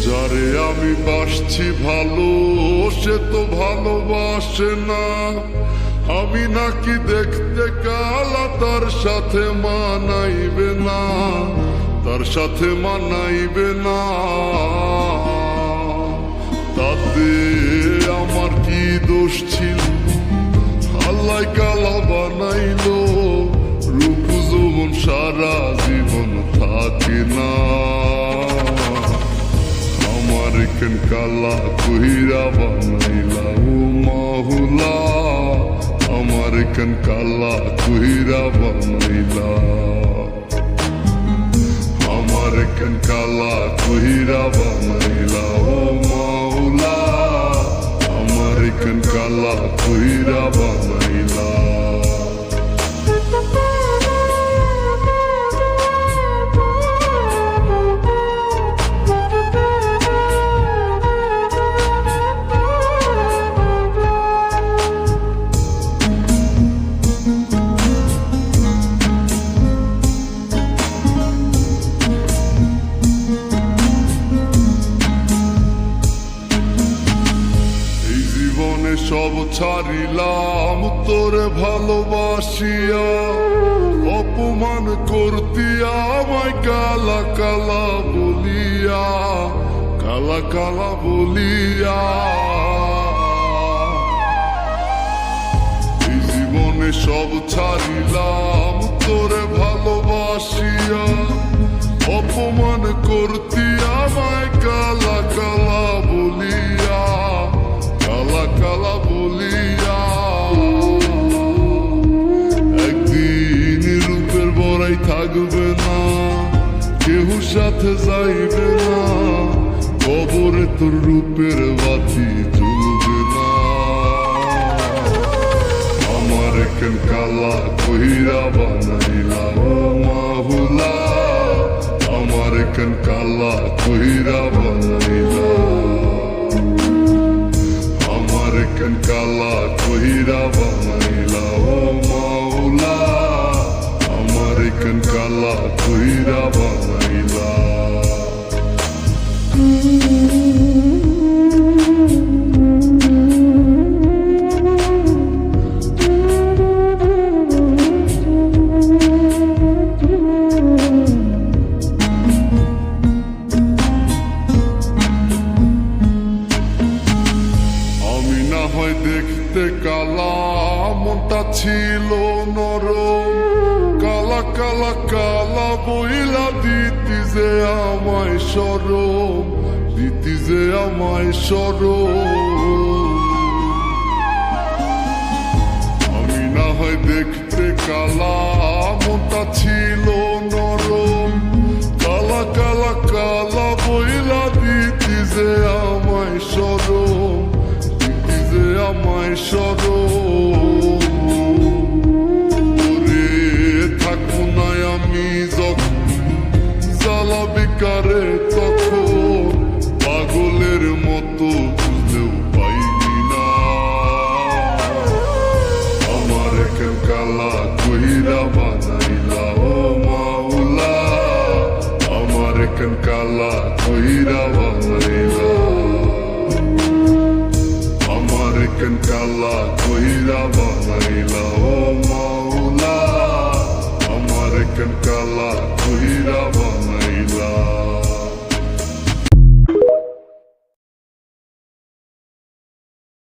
যারে আমি বাসছি ভালো সে তো ভালোবাসে না। আমি নাকি দেখতে কালা, তার সাথে মানাইবে না, তার সাথে মানাইবে না। তাতে আমার কি দোষ ছিল? আল্লাহ কালা বানাইলো, রূপ যৌবন সারা জীবন থাকে না। আমার কেন কালা কইরা বানাইলা ও মাহুলা, আমার কেন কালা কইরা বানাইলা, আমার কেন কালা কইরা বানাইলা ও মাহুলা, আমার কেন কালা কইরা বানাইলা। সব ছাড়িলাম তোরে ভালোবাসিয়া, অপমান করতিয়া আমায় কালা কালা বলিয়া, কালা কালা বলিয়া। এই জীবনে সব ছাড়িলাম তোরে ভালোবাসিয়া, অপমান করতিয়া আমায় কালা কালা বলিয়া, কালা কালা বলিয়া। একদিন রূপের বড়াই থাকবে না, কেউ সাথে যাইবে না, কবরে তোর রূপের বাতি জ্বলবে না। আমার কেন কালা কইরা বানাইলা ও মাহুলা, আমার কেন কালা কইরা বানাইলা, আমার কেন কালা কইরা বানাইলা ও মাওলা, আমার কেন কালা কইরা বানাইলা। দেখতে কালা মনটা ছিল নরম, কালা কালা কালা বইলা দিতি যে আমায় শরম, দিতি যে আমায় শরম। আমি না হয় দেখতে কালা মনটা ছিল নরম, কালা কালা কালা বইলা দিতি যে আমায় শরম, আমায় শরম। ওরে থাকবো না আমি যখন জ্বালাবি কারে তখন, পাগলের মতো বুঝলেও পাইনি না। আমার কেন কালা কইরা বানাইলা ও মাওলা, আমার কেন কালা কইরা বানাইলা, আমার কেন কালা কইরা বানাইলা ও মাওলা, আমার কেন কালা কইরা।